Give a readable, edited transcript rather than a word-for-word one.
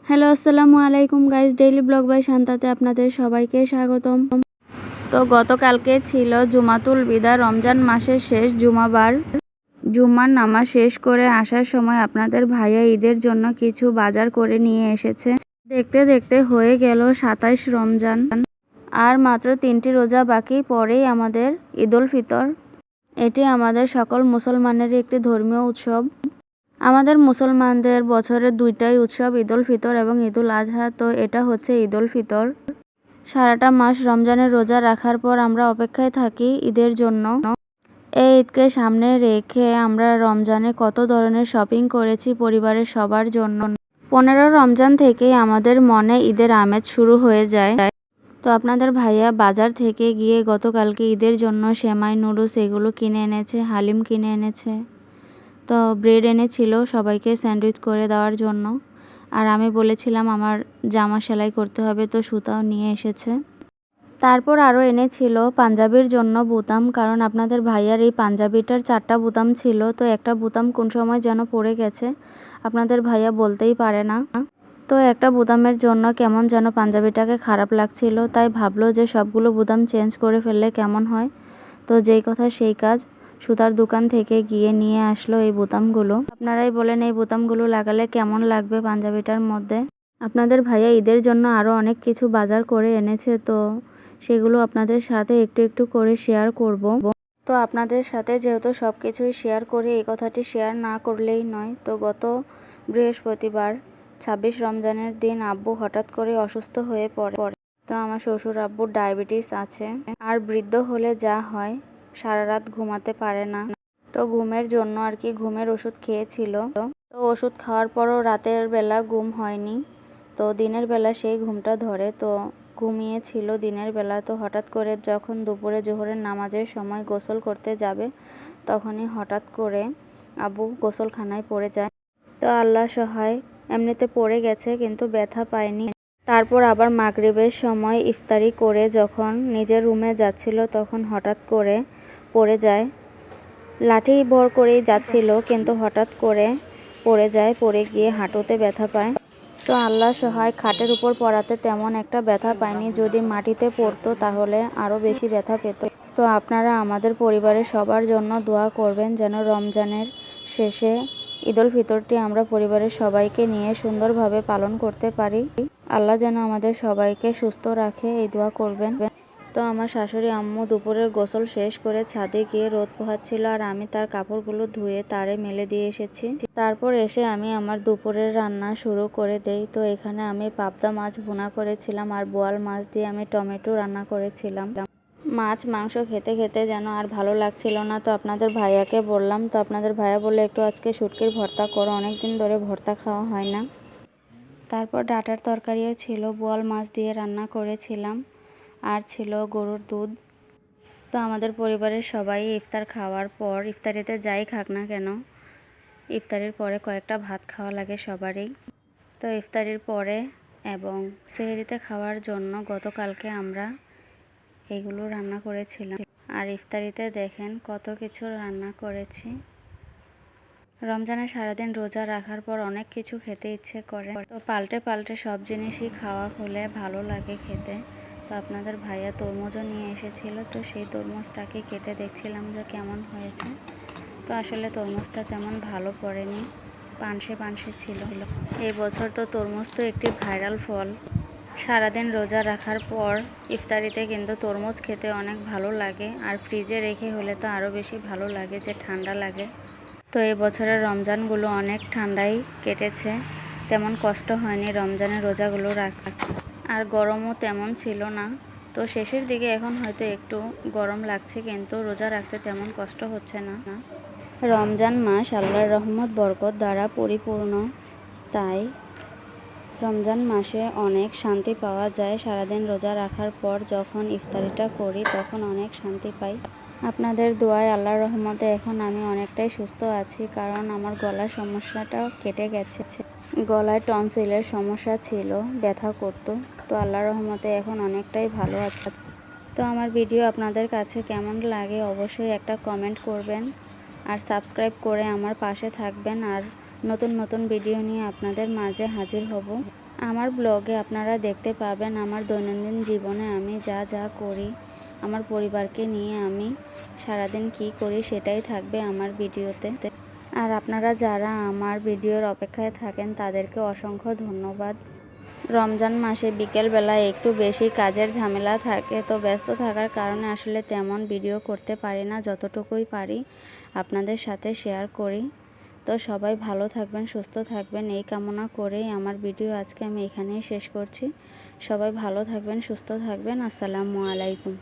Hello, আসসালামু আলাইকুম guys. Daily blog by শান্তাতে আপনাদের সবাইকে স্বাগতম। তো গতকালকে ছিল জুমাতুল বিদা, রমজান মাসের শেষ জুমাবার। জুম্মার নামাজ শেষ করে আসার সময় আপনাদের ভাইয়া ঈদের জন্য কিছু বাজার করে নিয়ে এসেছে। দেখতে দেখতে হয়ে গেল ২৭ রমজান, আর মাত্র ৩টি রোজা বাকি, পরেই আমাদের ঈদুল ফিতর। এটি আমাদের সকল মুসলমানেরই একটি ধর্মীয় উৎসব। আমাদের মুসলমানদের বছরে দুইটাই উৎসব, ঈদুল ফিতর এবং ঈদুল আজহা। তো এটা হচ্ছে ঈদুল ফিতর। সারাটা মাস রমজানের রোজা রাখার পর আমরা অপেক্ষায় থাকি ঈদের জন্য। এই ঈদকে সামনে রেখে আমরা রমজানে কত ধরনের শপিং করেছি পরিবারের সবার জন্য। 15 রমজান থেকেই আমাদের মনে ঈদের আমেজ শুরু হয়ে যায়। তো আপনাদের ভাইয়া বাজার থেকে গিয়ে গতকালকে ঈদের জন্য সেমাই, নুডলস এগুলো কিনে এনেছে, হালিম কিনে এনেছে। তো ব্রেড এনেছিল সবাইকে স্যান্ডউইচ করে দেওয়ার জন্য। আর আমি বলেছিলাম আমার জামা সেলাই করতে হবে, তো সুতাও নিয়ে এসেছে। তারপর আরও এনেছিল পাঞ্জাবির জন্য বুতাম, কারণ আপনাদের ভাইয়ার এই পাঞ্জাবিটার 4টা বুতাম ছিল। তো একটা বুতাম কোন সময় যেন পড়ে গেছে, আপনাদের ভাইয়া বলতেই পারে না। তো একটা বুতামের জন্য কেমন যেন পাঞ্জাবিটাকে খারাপ লাগছিল, তাই ভাবলো যে সবগুলো বুতাম চেঞ্জ করে ফেললে কেমন হয়। তো যেই কথা সেই কাজ, সুতার দোকান থেকে গিয়ে নিয়ে আসলো এই বোতামগুলো। আপনারাই বলেন এই বোতামগুলো লাগালে কেমন লাগবে পাঞ্জাবিটার মধ্যে। আপনাদের ভাইয়া ঈদের জন্য আরও অনেক কিছু বাজার করে এনেছে, তো সেগুলো আপনাদের সাথে একটু একটু করে শেয়ার করব। তো আপনাদের সাথে যেহেতু সব কিছুই শেয়ার করি, এই কথাটি শেয়ার না করলেই নয়। তো গত বৃহস্পতিবার 26 রমজানের দিন আব্বু হঠাৎ করে অসুস্থ হয়ে পড়ে। তো আমার শ্বশুর আব্বুর ডায়াবেটিস আছে, আর বৃদ্ধ হলে যা হয় সারা রাত ঘুমাতে পারে না। তো ঘুমের জন্য আর কি ঘুমের ওষুধ খেয়েছিল। তো ওষুধ খাওয়ার পরও রাতের বেলা ঘুম হয়নি, তো দিনের বেলা সেই ঘুমটা ধরে। তো ঘুমিয়েছিল দিনের বেলা। তো হঠাৎ করে যখন দুপুরে জোহরের নামাজের সময় গোসল করতে যাবে, তখনই হঠাৎ করে আব্বু গোসলখানায় পড়ে যায়। তো আল্লাহ সহায়, এমনিতে পড়ে গেছে কিন্তু ব্যথা পায়নি। তারপর আবার মাগরিবের সময় ইফতারি করে যখন নিজের রুমে যাচ্ছিল, তখন হঠাৎ করে পড়ে যায়। লাঠি ভর করেই যাচ্ছিল, কিন্তু হঠাৎ করে পড়ে যায়। পড়ে গিয়ে হাঁটুতে ব্যথা পায়। তো আল্লাহ সহায়, খাটের উপর পড়াতে তেমন একটা ব্যথা পায়নি। যদি মাটিতে পড়তো তাহলে আরও বেশি ব্যথা পেত। তো আপনারা আমাদের পরিবারের সবার জন্য দোয়া করবেন, যেন রমজানের শেষে ঈদুল ফিতরটি আমরা পরিবারের সবাইকে নিয়ে সুন্দরভাবে পালন করতে পারি। আল্লাহ যেন আমাদের সবাইকে সুস্থ রাখে, এই দোয়া করবেন। তো আমার শাশুড়ি আম্মু দুপুরের গোসল শেষ করে ছাদে গিয়ে রোদ পোহাচ্ছিল, আর আমি তার কাপড়গুলো ধুয়ে তারে মেলে দিয়ে এসেছি। তারপর এসে আমি আমার দুপুরের রান্না শুরু করে দেই। তো এখানে আমি পাবদা মাছ ভুনা করেছিলাম, আর বোয়াল মাছ দিয়ে আমি টমেটো রান্না করেছিলাম। মাছ মাংস খেতে খেতে যেন আর ভালো লাগছিল না। তো আপনাদের ভাইয়াকে বললাম, তো আপনাদের ভাইয়া বললো একটু আজকে শুটকির ভর্তা করো, অনেকদিন ধরে ভর্তা খাওয়া হয় না। তারপর ডাঁটার তরকারিও ছিল, বোয়াল মাছ দিয়ে রান্না করেছিলাম, আর ছিল গরুর দুধ। তো আমাদের পরিবারের সবাই ইফতার খাওয়ার পর, ইফতারিতে যাই খাক না কেন, ইফতারির পরে কয়েকটা ভাত খাওয়া লাগে সবারই। তো ইফতারির পরে এবং সেহরিতে খাওয়ার জন্য গতকালকে আমরা এগুলো রান্না করেছিলাম। আর ইফতারিতে দেখেন কত কিছু রান্না করেছি। রমজানে সারাদিন রোজা রাখার পর অনেক কিছু খেতে ইচ্ছে করে, তো পাল্টে পাল্টে সব জিনিসই খাওয়া হলে ভালো লাগে খেতে। তো আপনাদের ভাইয়া তরমুজও নিয়ে এসেছিল, তো সেই তরমুজটাকে কেটে দেখছিলাম যে কেমন হয়েছে। তো আসলে তরমুজটা তেমন ভালো পড়েনি, পানসে পানসে ছিল। এই বছর তো তরমুজ তো একটি ভাইরাল ফল। সারাদিন রোজা রাখার পর ইফতারিতে কিন্তু তরমুজ খেতে অনেক ভালো লাগে, আর ফ্রিজে রেখে হলে তো আরও বেশি ভালো লাগে, যে ঠান্ডা লাগে। তো এই বছরের রমজানগুলো অনেক ঠান্ডাই কেটেছে, তেমন কষ্ট হয়নি রমজানের রোজাগুলো রাখতে। আর গরমও তেমন ছিল না। তো শেষের দিকে এখন হয়তো একটু গরম লাগছে, কিন্তু রোজা রাখতে তেমন কষ্ট হচ্ছে না। রমজান মাস আল্লাহর রহমত বরকত দ্বারা পরিপূর্ণ, তাই রমজান মাসে অনেক শান্তি পাওয়া যায়। সারাদিন রোজা রাখার পর যখন ইফতারিটা করি তখন অনেক শান্তি পাই। আপনাদের দোয়ায় আল্লাহর রহমতে এখন আমি অনেকটাই সুস্থ আছি, কারণ আমার গলার সমস্যাটাও কেটে গেছে। গলায় টনসিলের সমস্যা ছিল, ব্যথা করতো। তো আল্লাহর রহমতে এখন অনেকটাই ভালো আছে। তো আমার ভিডিও আপনাদের কাছে কেমন লাগে অবশ্যই একটা কমেন্ট করবেন, আর সাবস্ক্রাইব করে আমার পাশে থাকবেন। আর নতুন নতুন ভিডিও নিয়ে আপনাদের মাঝে হাজির হব। আমার ব্লগে আপনারা দেখতে পাবেন আমার দৈনন্দিন জীবনে আমি যা যা করি, আমার পরিবারকে নিয়ে আমি সারাদিন কি করি সেটাই থাকবে আমার ভিডিওতে। আর আপনারা যারা আমার ভিডিওর অপেক্ষায় থাকেন তাদেরকে অসংখ্য ধন্যবাদ। রমজান মাসে বিকেলবেলা একটু বেশি কাজের ঝামেলা থাকে, তো ব্যস্ত থাকার কারণে আসলে তেমন ভিডিও করতে পারি না, যতটুকুই পারি আপনাদের সাথে শেয়ার করি। তো সবাই ভালো থাকবেন, সুস্থ থাকবেন এই কামনা করেই আমার ভিডিও আজকে আমি এখানেই শেষ করছি। সবাই ভালো থাকবেন, সুস্থ থাকবেন। আসসালামু আলাইকুম।